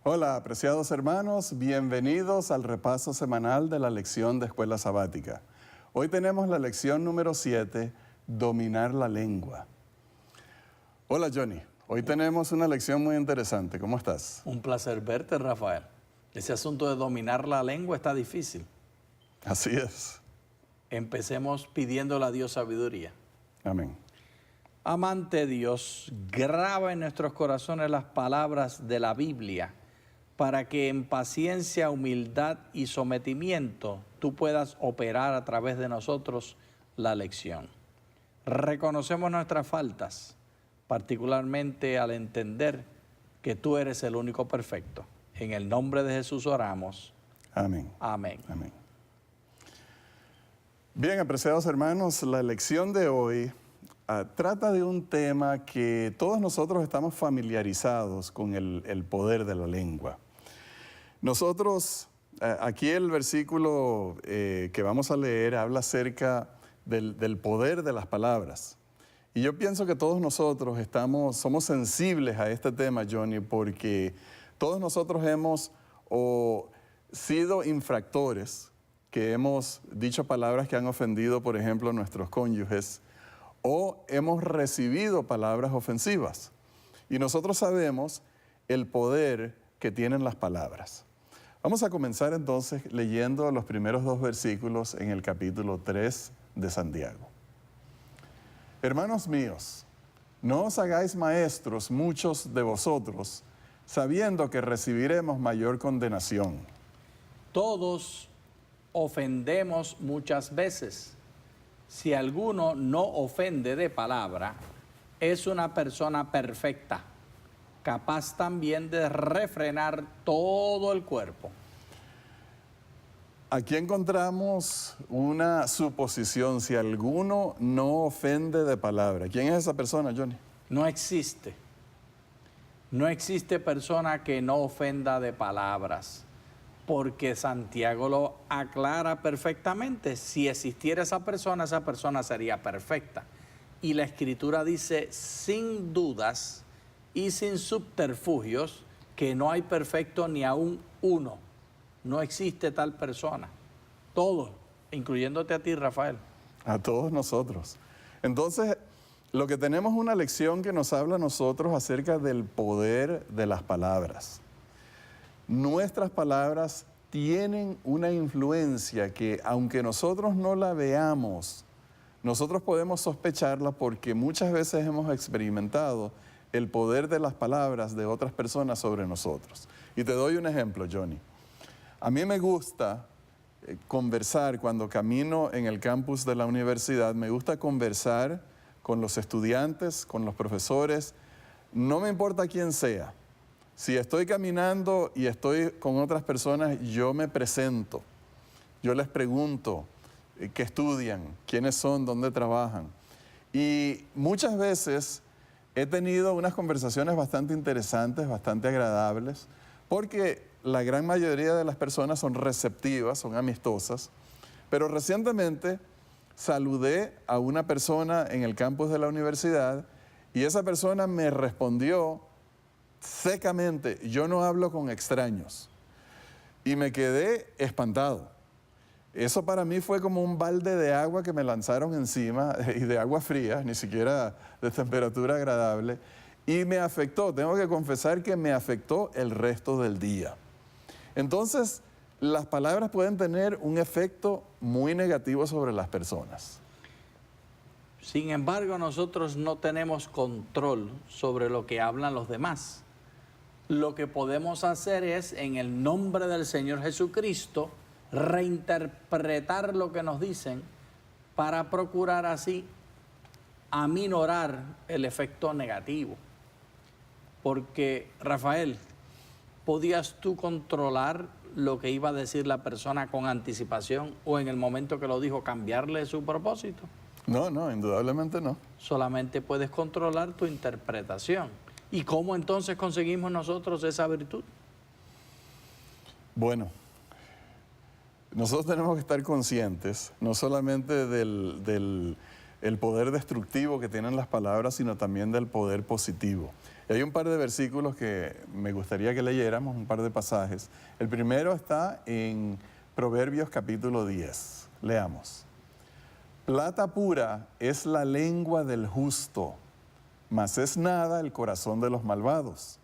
Hola, apreciados hermanos, bienvenidos al repaso semanal de la lección de Escuela Sabática. Hoy tenemos la lección número 7, Dominar la lengua. Hola Johnny, hoy tenemos una lección muy interesante. ¿Cómo estás? Un placer verte, Rafael. Ese asunto de dominar la lengua está difícil. Así es. Empecemos pidiéndole a Dios sabiduría. Amén. Amante Dios, graba en nuestros corazones las palabras de la Biblia para que en paciencia, humildad y sometimiento tú puedas operar a través de nosotros la lección. Reconocemos nuestras faltas, particularmente al entender que tú eres el único perfecto. En el nombre de Jesús oramos. Amén. Amén. Amén. Bien, apreciados hermanos, la lección de hoy trata de un tema que todos nosotros estamos familiarizados con el poder de la lengua. Nosotros, aquí el versículo que vamos a leer habla acerca del poder de las palabras. Y yo pienso que todos nosotros somos sensibles a este tema, Johnny, porque todos nosotros hemos sido infractores, que hemos dicho palabras que han ofendido, por ejemplo, a nuestros cónyuges, o hemos recibido palabras ofensivas. Y nosotros sabemos el poder que tienen las palabras. Vamos a comenzar entonces leyendo los primeros 2 versículos en el capítulo 3 de Santiago. Hermanos míos, no os hagáis maestros muchos de vosotros, sabiendo que recibiremos mayor condenación. Todos ofendemos muchas veces. Si alguno no ofende de palabra, es una persona perfecta, capaz también de refrenar todo el cuerpo. Aquí encontramos una suposición: si alguno no ofende de palabra. ¿Quién es esa persona, Johnny? No existe. No existe persona que no ofenda de palabras, porque Santiago lo aclara perfectamente. Si existiera esa persona sería perfecta. Y la Escritura dice sin dudas y sin subterfugios que no hay perfecto ni aún uno. No existe tal persona. Todos, incluyéndote a ti, Rafael. A todos nosotros. Entonces, lo que tenemos es una lección que nos habla a nosotros acerca del poder de las palabras. Nuestras palabras tienen una influencia que, aunque nosotros no la veamos, nosotros podemos sospecharla porque muchas veces hemos experimentado el poder de las palabras de otras personas sobre nosotros. Y te doy un ejemplo, Johnny. A mí me gusta conversar cuando camino en el campus de la universidad, me gusta conversar con los estudiantes, con los profesores, no me importa quién sea. Si estoy caminando y estoy con otras personas, yo me presento, yo les pregunto qué estudian, quiénes son, dónde trabajan. Y muchas veces he tenido unas conversaciones bastante interesantes, bastante agradables, porque la gran mayoría de las personas son receptivas, son amistosas. Pero recientemente saludé a una persona en el campus de la universidad y esa persona me respondió secamente: yo no hablo con extraños. Y me quedé espantado. Eso para mí fue como un balde de agua que me lanzaron encima, y de agua fría, ni siquiera de temperatura agradable, y me afectó. Tengo que confesar que me afectó el resto del día. Entonces, las palabras pueden tener un efecto muy negativo sobre las personas. Sin embargo, nosotros no tenemos control sobre lo que hablan los demás. Lo que podemos hacer es, en el nombre del Señor Jesucristo, reinterpretar lo que nos dicen para procurar así aminorar el efecto negativo. Porque, Rafael, ¿podías tú controlar lo que iba a decir la persona con anticipación o en el momento que lo dijo cambiarle su propósito? No, indudablemente no. Solamente puedes controlar tu interpretación. ¿Y cómo entonces conseguimos nosotros esa virtud? Bueno, nosotros tenemos que estar conscientes no solamente del poder destructivo que tienen las palabras, sino también del poder positivo. Y hay un par de versículos que me gustaría que leyéramos, un par de pasajes. El primero está en Proverbios capítulo 10. Leamos. Plata pura es la lengua del justo, mas es nada el corazón de los malvados.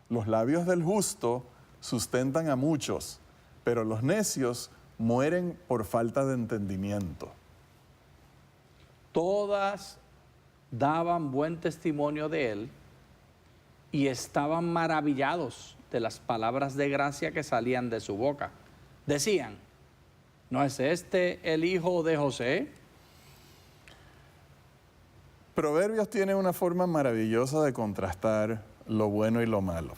Los labios del justo sustentan a muchos, pero los necios mueren por falta de entendimiento. Todas daban buen testimonio de él y estaban maravillados de las palabras de gracia que salían de su boca. Decían, ¿no es este el hijo de José? Proverbios tiene una forma maravillosa de contrastar lo bueno y lo malo.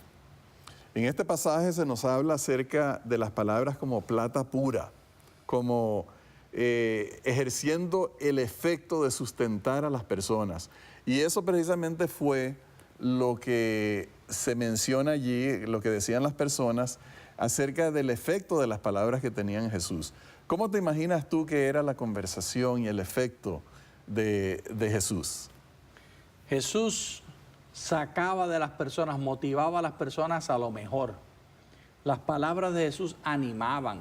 En este pasaje se nos habla acerca de las palabras como plata pura, como ejerciendo el efecto de sustentar a las personas. Y eso precisamente fue lo que se menciona allí, lo que decían las personas acerca del efecto de las palabras que tenían Jesús. ¿Cómo te imaginas tú que era la conversación y el efecto de Jesús? Jesús sacaba de las personas, motivaba a las personas a lo mejor. Las palabras de Jesús animaban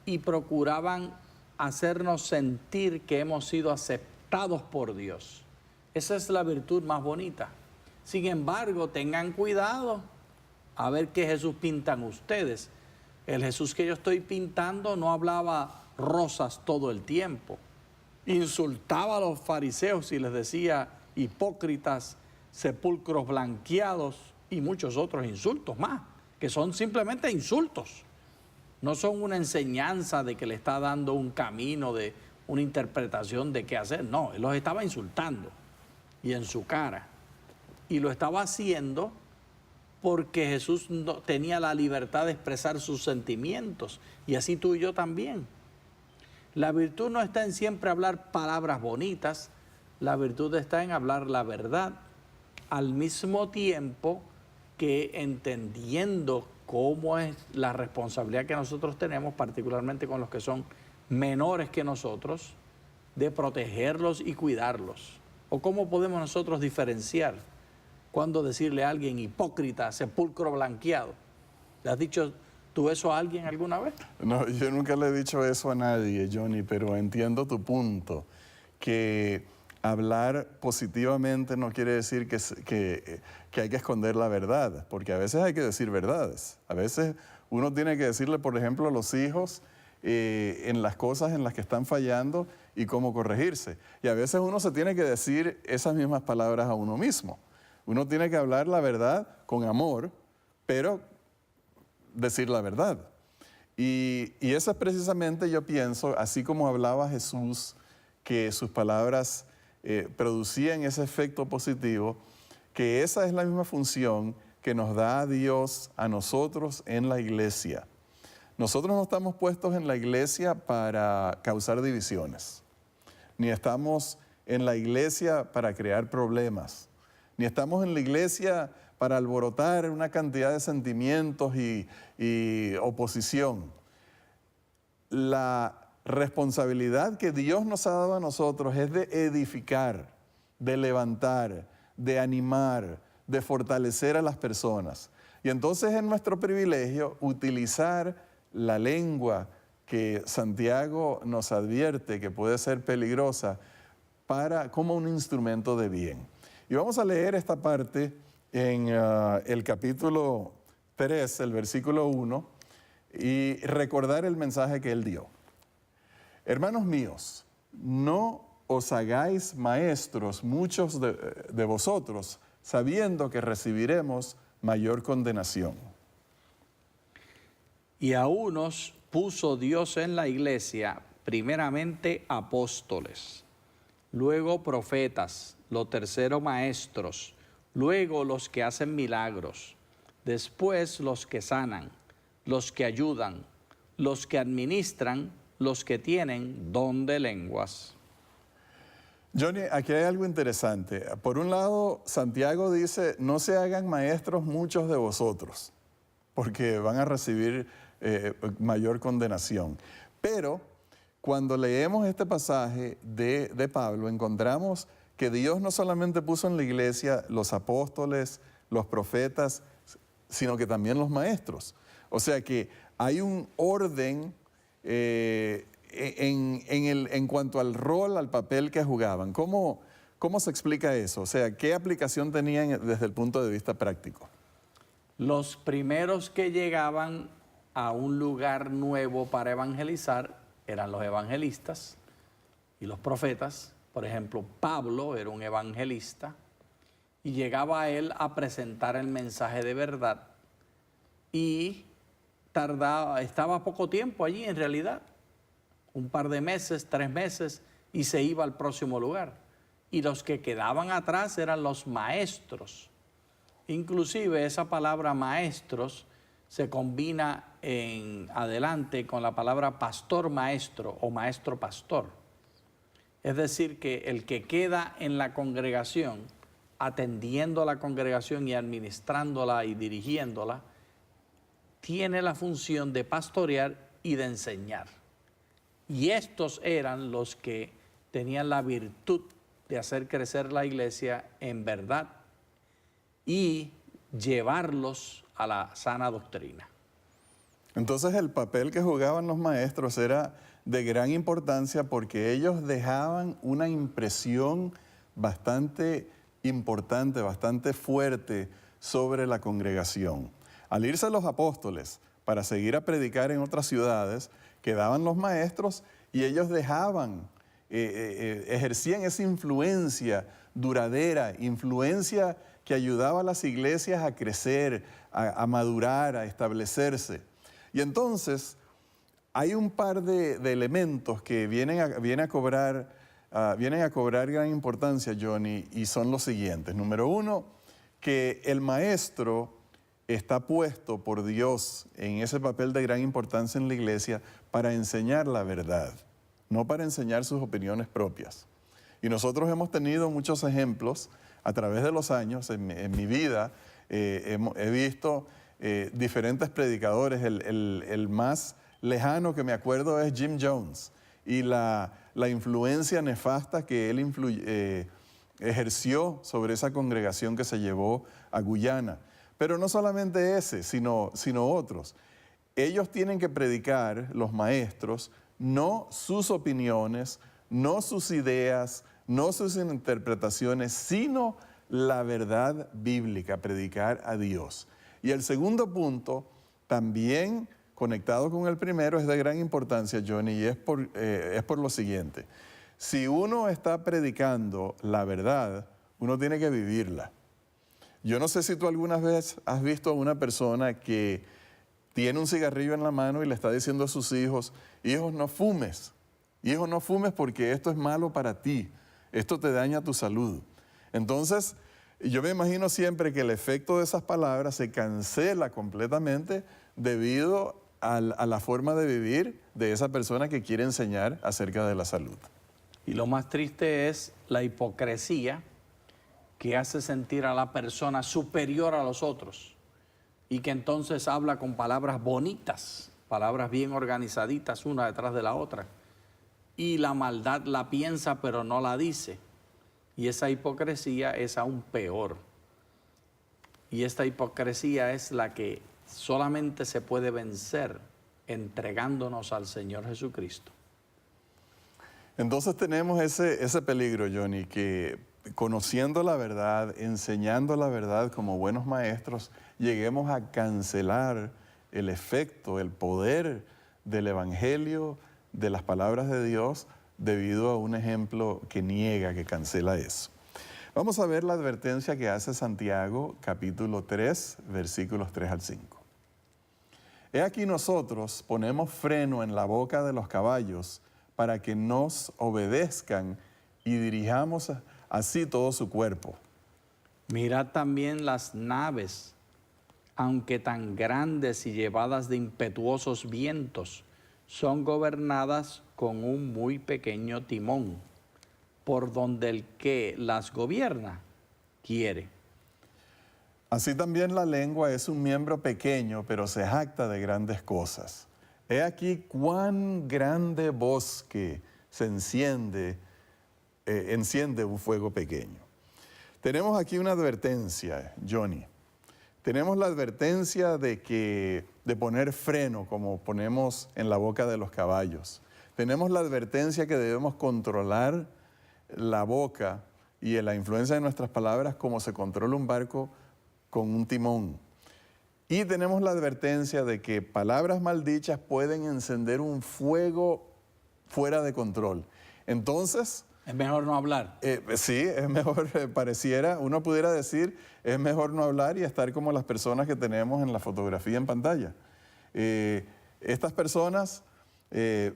y procuraban hacernos sentir que hemos sido aceptados por Dios. Esa es la virtud más bonita. Sin embargo, tengan cuidado a ver qué Jesús pintan ustedes. El Jesús que yo estoy pintando no hablaba rosas todo el tiempo. Insultaba a los fariseos y les decía hipócritas, sepulcros blanqueados y muchos otros insultos más, que son simplemente insultos. No son una enseñanza de que le está dando un camino, de una interpretación de qué hacer. No, él los estaba insultando y en su cara. Y lo estaba haciendo porque Jesús no tenía la libertad de expresar sus sentimientos. Y así tú y yo también. La virtud no está en siempre hablar palabras bonitas. La virtud está en hablar la verdad. Al mismo tiempo que entendiendo cómo es la responsabilidad que nosotros tenemos, particularmente con los que son menores que nosotros, de protegerlos y cuidarlos. O cómo podemos nosotros diferenciar cuándo decirle a alguien hipócrita, sepulcro blanqueado. ¿Le has dicho tú eso a alguien alguna vez? No, yo nunca le he dicho eso a nadie, Johnny, pero entiendo tu punto, que hablar positivamente no quiere decir que hay que esconder la verdad, porque a veces hay que decir verdades. A veces uno tiene que decirle, por ejemplo, a los hijos en las cosas en las que están fallando y cómo corregirse. Y a veces uno se tiene que decir esas mismas palabras a uno mismo. Uno tiene que hablar la verdad con amor, pero decir la verdad. Y eso es precisamente, yo pienso, así como hablaba Jesús, que sus palabras producían ese efecto positivo, que esa es la misma función que nos da Dios a nosotros en la iglesia. Nosotros no estamos puestos en la iglesia para causar divisiones, ni estamos en la iglesia para crear problemas, ni estamos en la iglesia para alborotar una cantidad de sentimientos y oposición. La responsabilidad que Dios nos ha dado a nosotros es de edificar, de levantar, de animar, de fortalecer a las personas. Y entonces es nuestro privilegio utilizar la lengua que Santiago nos advierte que puede ser peligrosa como un instrumento de bien. Y vamos a leer esta parte en el capítulo 3, el versículo 1, y recordar el mensaje que él dio. Hermanos míos, no os hagáis maestros muchos de vosotros, sabiendo que recibiremos mayor condenación. Y a unos puso Dios en la iglesia, primeramente apóstoles, luego profetas, lo tercero maestros, luego los que hacen milagros, después los que sanan, los que ayudan, los que administran, los que tienen don de lenguas. Johnny, aquí hay algo interesante. Por un lado, Santiago dice, no se hagan maestros muchos de vosotros, porque van a recibir mayor condenación. Pero cuando leemos este pasaje de Pablo, encontramos que Dios no solamente puso en la iglesia los apóstoles, los profetas, sino que también los maestros. O sea que hay un orden en cuanto al rol, al papel que jugaban. ¿Cómo se explica eso? O sea, ¿qué aplicación tenían desde el punto de vista práctico? Los primeros que llegaban a un lugar nuevo para evangelizar eran los evangelistas y los profetas. Por ejemplo, Pablo era un evangelista y llegaba a él a presentar el mensaje de verdad y estaba poco tiempo allí en realidad, un par de meses, 3 meses, y se iba al próximo lugar. Y los que quedaban atrás eran los maestros. Inclusive esa palabra maestros se combina en adelante con la palabra pastor maestro o maestro pastor. Es decir, que el que queda en la congregación, atendiendo a la congregación y administrándola y dirigiéndola, tiene la función de pastorear y de enseñar. Y estos eran los que tenían la virtud de hacer crecer la iglesia en verdad y llevarlos a la sana doctrina. Entonces el papel que jugaban los maestros era de gran importancia porque ellos dejaban una impresión bastante importante, bastante fuerte sobre la congregación. Al irse los apóstoles para seguir a predicar en otras ciudades, quedaban los maestros y ellos dejaban, ejercían esa influencia duradera, influencia que ayudaba a las iglesias a crecer, a madurar, a establecerse. Y entonces hay un par de elementos que vienen a cobrar gran importancia, Johnny, y son los siguientes. Número uno, que el maestro está puesto por Dios en ese papel de gran importancia en la iglesia para enseñar la verdad, no para enseñar sus opiniones propias. Y nosotros hemos tenido muchos ejemplos a través de los años. En mi vida he visto diferentes predicadores. El más lejano que me acuerdo es Jim Jones y la influencia nefasta que él ejerció sobre esa congregación que se llevó a Guyana. Pero no solamente ese, sino otros. Ellos tienen que predicar, los maestros, no sus opiniones, no sus ideas, no sus interpretaciones, sino la verdad bíblica, predicar a Dios. Y el segundo punto, también conectado con el primero, es de gran importancia, Johnny, y es por lo siguiente. Si uno está predicando la verdad, uno tiene que vivirla. Yo no sé si tú alguna vez has visto a una persona que tiene un cigarrillo en la mano y le está diciendo a sus hijos, hijos no fumes porque esto es malo para ti, esto te daña tu salud. Entonces, yo me imagino siempre que el efecto de esas palabras se cancela completamente debido a la forma de vivir de esa persona que quiere enseñar acerca de la salud. Y lo más triste es la hipocresía que hace sentir a la persona superior a los otros y que entonces habla con palabras bonitas, palabras bien organizaditas una detrás de la otra. Y la maldad la piensa pero no la dice. Y esa hipocresía es aún peor. Y esta hipocresía es la que solamente se puede vencer entregándonos al Señor Jesucristo. Entonces tenemos ese peligro, Johnny, que conociendo la verdad, enseñando la verdad como buenos maestros, lleguemos a cancelar el efecto, el poder del Evangelio, de las palabras de Dios, debido a un ejemplo que niega, que cancela eso. Vamos a ver la advertencia que hace Santiago, capítulo 3, versículos 3 al 5. He aquí nosotros ponemos freno en la boca de los caballos para que nos obedezcan y dirijamos así todo su cuerpo. Mirad también las naves, aunque tan grandes y llevadas de impetuosos vientos, son gobernadas con un muy pequeño timón, por donde el que las gobierna quiere. Así también la lengua es un miembro pequeño, pero se jacta de grandes cosas. He aquí cuán grande bosque se enciende enciende un fuego pequeño. Tenemos aquí una advertencia, Johnny. Tenemos la advertencia de poner freno, como ponemos en la boca de los caballos. Tenemos la advertencia que debemos controlar la boca y la influencia de nuestras palabras como se controla un barco con un timón. Y tenemos la advertencia de que palabras maldichas pueden encender un fuego fuera de control. Entonces, Es mejor no hablar. sí, es mejor, pareciera, uno pudiera decir, es mejor no hablar y estar como las personas que tenemos en la fotografía en pantalla. Estas personas,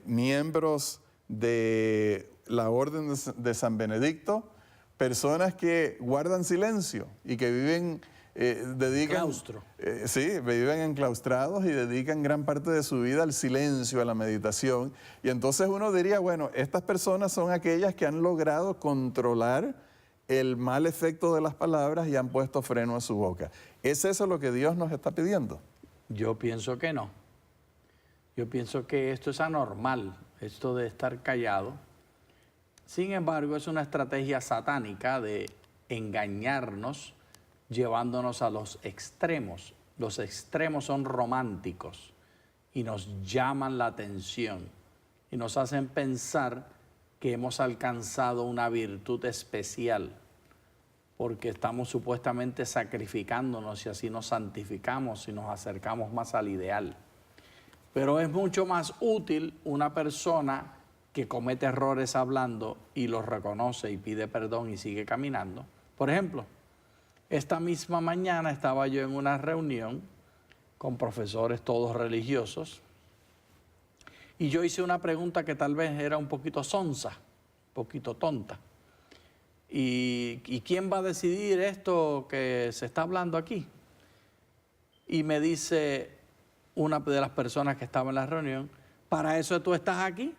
miembros de la Orden de San Benedicto, personas que guardan silencio y que viven, Claustro. Sí, viven enclaustrados y dedican gran parte de su vida al silencio, a la meditación. Y entonces uno diría, bueno, estas personas son aquellas que han logrado controlar el mal efecto de las palabras y han puesto freno a su boca. ¿Es eso lo que Dios nos está pidiendo? Yo pienso que no. Yo pienso que esto es anormal, esto de estar callado. Sin embargo, es una estrategia satánica de engañarnos, llevándonos a los extremos. Los extremos son románticos y nos llaman la atención y nos hacen pensar que hemos alcanzado una virtud especial porque estamos supuestamente sacrificándonos y así nos santificamos y nos acercamos más al ideal. Pero es mucho más útil una persona que comete errores hablando y los reconoce y pide perdón y sigue caminando. Por ejemplo, esta misma mañana estaba yo en una reunión con profesores todos religiosos y yo hice una pregunta que tal vez era un poquito sonsa, un poquito tonta. ¿Y quién va a decidir esto que se está hablando aquí? Y me dice una de las personas que estaba en la reunión, ¿para eso tú estás aquí?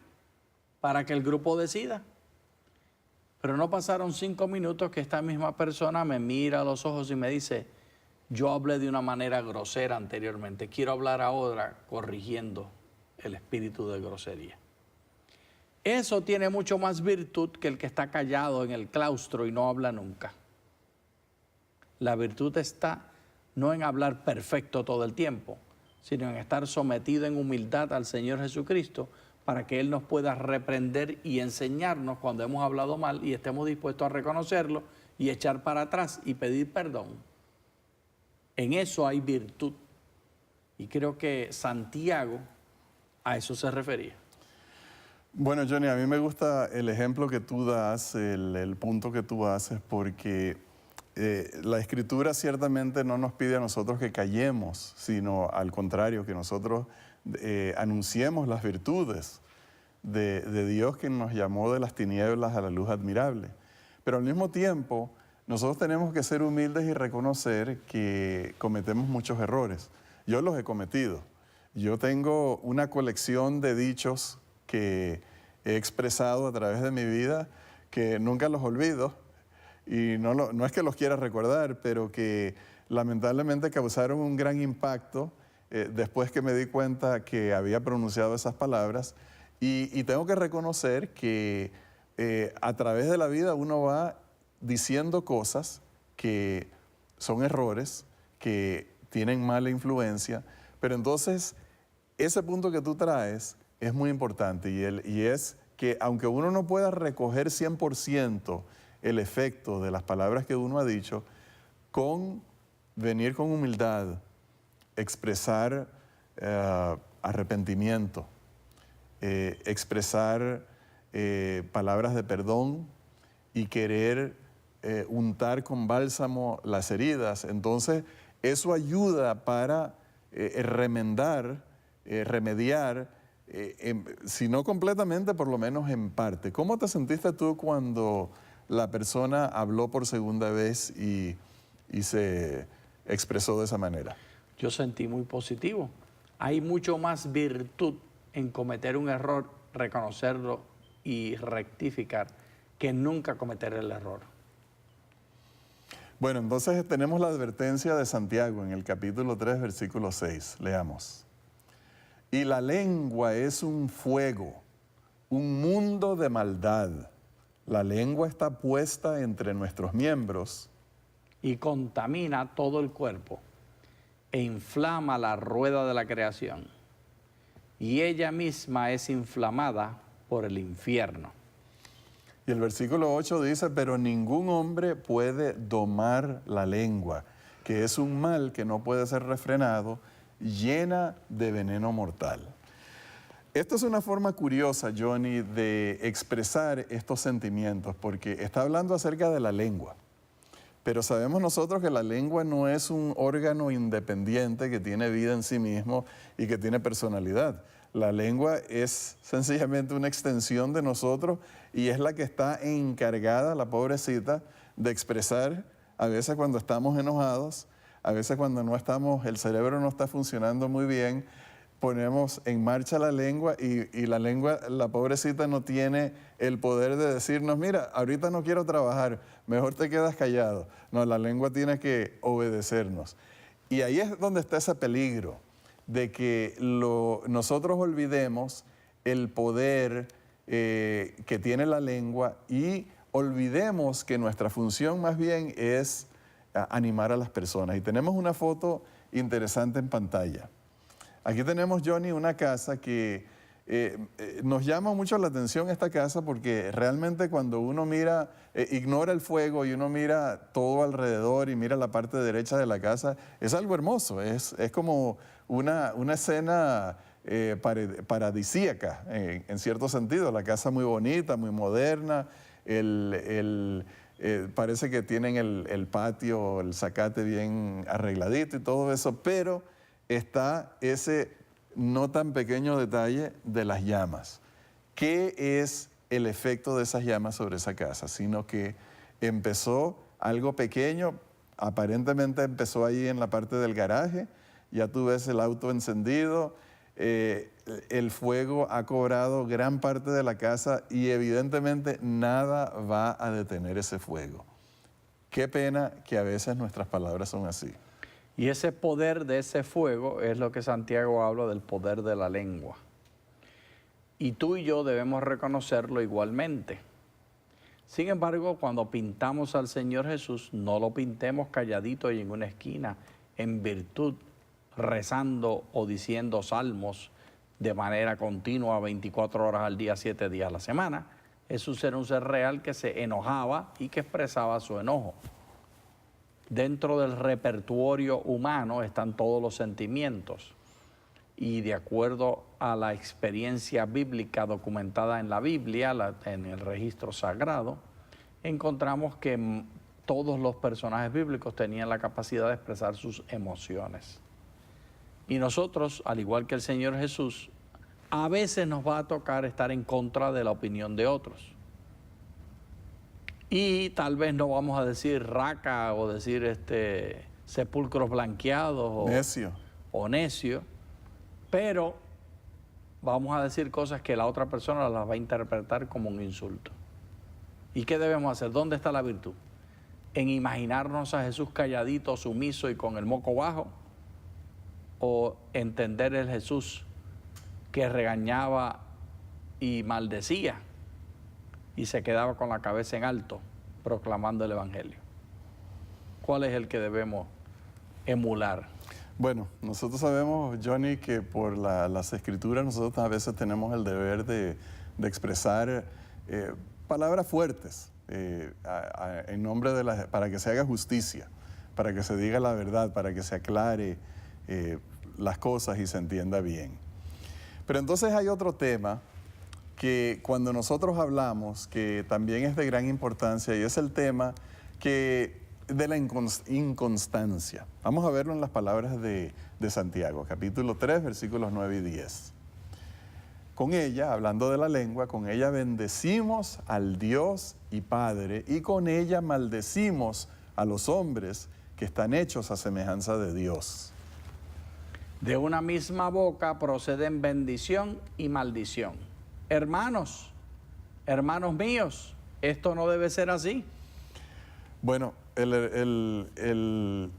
¿Para que el grupo decida? Pero no pasaron 5 minutos que esta misma persona me mira a los ojos y me dice, yo hablé de una manera grosera anteriormente, quiero hablar ahora corrigiendo el espíritu de grosería. Eso tiene mucho más virtud que el que está callado en el claustro y no habla nunca. La virtud está no en hablar perfecto todo el tiempo, sino en estar sometido en humildad al Señor Jesucristo, para que Él nos pueda reprender y enseñarnos cuando hemos hablado mal y estemos dispuestos a reconocerlo y echar para atrás y pedir perdón. En eso hay virtud. Y creo que Santiago a eso se refería. Bueno, Johnny, a mí me gusta el ejemplo que tú das, el punto que tú haces, porque la Escritura ciertamente no nos pide a nosotros que callemos, sino al contrario, que nosotros anunciemos las virtudes de Dios que nos llamó de las tinieblas a la luz admirable. Pero al mismo tiempo, nosotros tenemos que ser humildes y reconocer que cometemos muchos errores. Yo los he cometido. Yo tengo una colección de dichos que he expresado a través de mi vida que nunca los olvido y no es que los quiera recordar, pero que lamentablemente causaron un gran impacto después que me di cuenta que había pronunciado esas palabras y tengo que reconocer que a través de la vida uno va diciendo cosas que son errores, que tienen mala influencia, pero entonces ese punto que tú traes es muy importante y es que aunque uno no pueda recoger 100% el efecto de las palabras que uno ha dicho, venir con humildad, expresar arrepentimiento, expresar palabras de perdón y querer untar con bálsamo las heridas. Entonces, eso ayuda para remediar, si no completamente, por lo menos en parte. ¿Cómo te sentiste tú cuando la persona habló por segunda vez y se expresó de esa manera? Yo sentí muy positivo. Hay mucho más virtud en cometer un error, reconocerlo y rectificar, que nunca cometer el error. Bueno, entonces tenemos la advertencia de Santiago en el capítulo 3, versículo 6. Leamos. Y la lengua es un fuego, un mundo de maldad. La lengua está puesta entre nuestros miembros y contamina todo el cuerpo e inflama la rueda de la creación. Y ella misma es inflamada por el infierno. y el versículo 8 dice, pero ningún hombre puede domar la lengua, que es un mal que no puede ser refrenado, llena de veneno mortal. Esto es una forma curiosa, Johnny, de expresar estos sentimientos, porque está hablando acerca de la lengua. Pero sabemos nosotros que la lengua no es un órgano independiente que tiene vida en sí mismo y que tiene personalidad. La lengua es sencillamente una extensión de nosotros y es la que está encargada, la pobrecita, de expresar a veces cuando estamos enojados, a veces cuando no estamos, el cerebro no está funcionando muy bien, ponemos en marcha la lengua y la lengua, la pobrecita no tiene el poder de decirnos, mira, ahorita no quiero trabajar, mejor te quedas callado. No, la lengua tiene que obedecernos. Y ahí es donde está ese peligro de que nosotros olvidemos el poder que tiene la lengua y olvidemos que nuestra función más bien es animar a las personas. Y tenemos una foto interesante en pantalla. Aquí tenemos, Johnny, una casa que nos llama mucho la atención esta casa porque realmente cuando uno mira, ignora el fuego y uno mira todo alrededor y mira la parte derecha de la casa, es algo hermoso, es como una escena paradisíaca en cierto sentido. La casa muy bonita, muy moderna, parece que tienen el patio, el zacate bien arregladito y todo eso, pero está ese no tan pequeño detalle de las llamas. ¿Qué es el efecto de esas llamas sobre esa casa? Sino que empezó algo pequeño, aparentemente empezó ahí en la parte del garaje, ya tú ves el auto encendido, el fuego ha cobrado gran parte de la casa y evidentemente nada va a detener ese fuego. Qué pena que a veces nuestras palabras son así. Y ese poder de ese fuego es lo que Santiago habla del poder de la lengua. Y tú y yo debemos reconocerlo igualmente. Sin embargo, cuando pintamos al Señor Jesús, no lo pintemos calladito y en una esquina, en virtud, rezando o diciendo salmos de manera continua, 24 horas al día, 7 días a la semana. Jesús era un ser real que se enojaba y que expresaba su enojo. Dentro del repertorio humano están todos los sentimientos y de acuerdo a la experiencia bíblica documentada en la Biblia, en el registro sagrado, encontramos que todos los personajes bíblicos tenían la capacidad de expresar sus emociones. Y nosotros, al igual que el Señor Jesús, a veces nos va a tocar estar en contra de la opinión de otros. Y tal vez no vamos a decir raca o decir sepulcros blanqueados o necio, pero vamos a decir cosas que la otra persona las va a interpretar como un insulto. ¿Y qué debemos hacer? ¿Dónde está la virtud? ¿En imaginarnos a Jesús calladito, sumiso y con el moco bajo? ¿O entender el Jesús que regañaba y maldecía y se quedaba con la cabeza en alto proclamando el Evangelio? ¿Cuál es el que debemos emular? Bueno, nosotros sabemos, Johnny, que por las Escrituras nosotros a veces tenemos el deber de expresar palabras fuertes en nombre para que se haga justicia, para que se diga la verdad, para que se aclare las cosas y se entienda bien. Pero entonces hay otro tema que cuando nosotros hablamos, que también es de gran importancia, y es el tema de la inconstancia. Vamos a verlo en las palabras de Santiago, capítulo 3, versículos 9 y 10. Con ella, hablando de la lengua, con ella bendecimos al Dios y Padre, y con ella maldecimos a los hombres que están hechos a semejanza de Dios. De una misma boca proceden bendición y maldición. Hermanos míos, esto no debe ser así. Bueno, el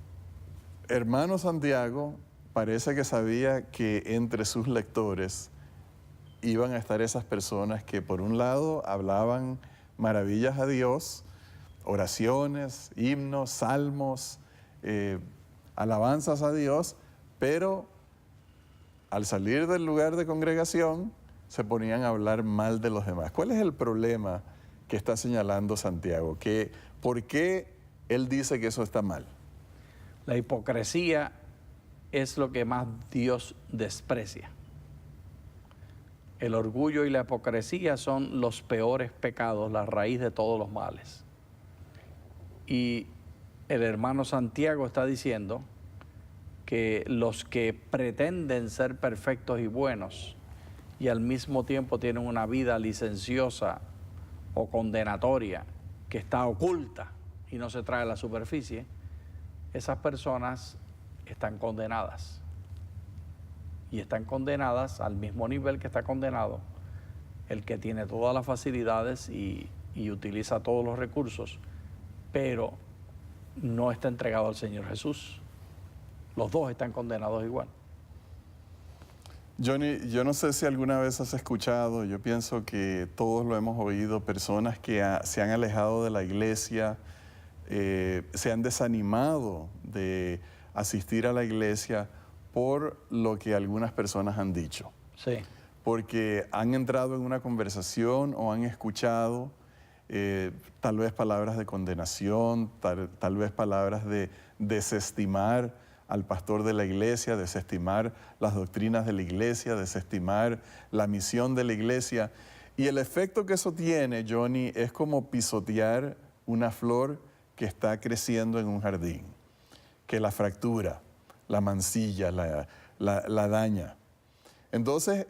hermano Santiago parece que sabía que entre sus lectores iban a estar esas personas que por un lado hablaban maravillas a Dios, oraciones, himnos, salmos, alabanzas a Dios, pero al salir del lugar de congregación se ponían a hablar mal de los demás. ¿Cuál es el problema que está señalando Santiago? ¿Por qué él dice que eso está mal? La hipocresía es lo que más Dios desprecia. El orgullo y la hipocresía son los peores pecados, la raíz de todos los males. Y el hermano Santiago está diciendo que los que pretenden ser perfectos y buenos y al mismo tiempo tienen una vida licenciosa o condenatoria que está oculta y no se trae a la superficie, esas personas están condenadas. Y están condenadas al mismo nivel que está condenado el que tiene todas las facilidades y utiliza todos los recursos, pero no está entregado al Señor Jesús. Los dos están condenados igual. Johnny, yo no sé si alguna vez has escuchado, yo pienso que todos lo hemos oído, personas que se han alejado de la iglesia, se han desanimado de asistir a la iglesia por lo que algunas personas han dicho. Sí. Porque han entrado en una conversación o han escuchado tal vez palabras de condenación, tal vez palabras de desestimar al pastor de la iglesia, desestimar las doctrinas de la iglesia, desestimar la misión de la iglesia. Y el efecto que eso tiene, Johnny, es como pisotear una flor que está creciendo en un jardín, que la fractura, la mancilla, la daña. Entonces,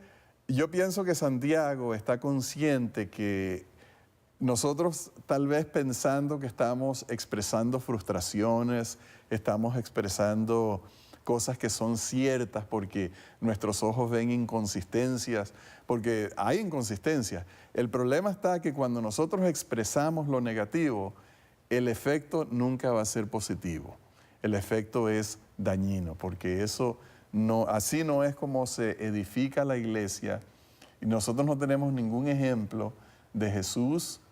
yo pienso que Santiago está consciente que nosotros tal vez pensando que estamos expresando frustraciones, estamos expresando cosas que son ciertas porque nuestros ojos ven inconsistencias, porque hay inconsistencias. El problema está que cuando nosotros expresamos lo negativo, el efecto nunca va a ser positivo. El efecto es dañino, porque así no es como se edifica la iglesia. Y nosotros no tenemos ningún ejemplo de Jesús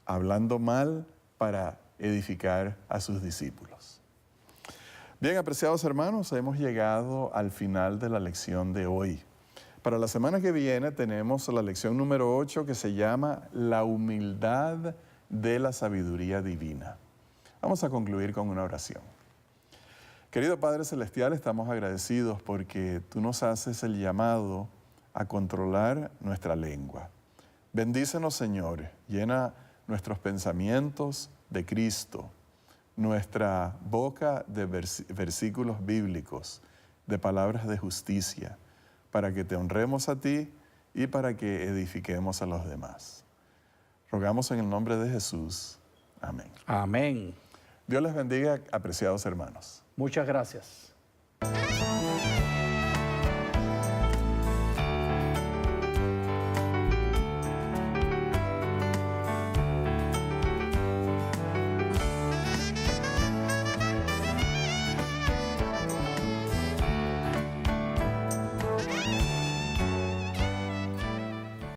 hablando mal para edificar a sus discípulos. Bien, apreciados hermanos, hemos llegado al final de la lección de hoy. Para la semana que viene tenemos la lección número 8 que se llama La humildad de la sabiduría divina. Vamos a concluir con una oración. Querido Padre Celestial, estamos agradecidos porque tú nos haces el llamado a controlar nuestra lengua. Bendícenos, Señor, llena nuestros pensamientos de Cristo, nuestra boca de versículos bíblicos, de palabras de justicia, para que te honremos a ti y para que edifiquemos a los demás. Rogamos en el nombre de Jesús. Amén. Amén. Dios les bendiga, apreciados hermanos. Muchas gracias.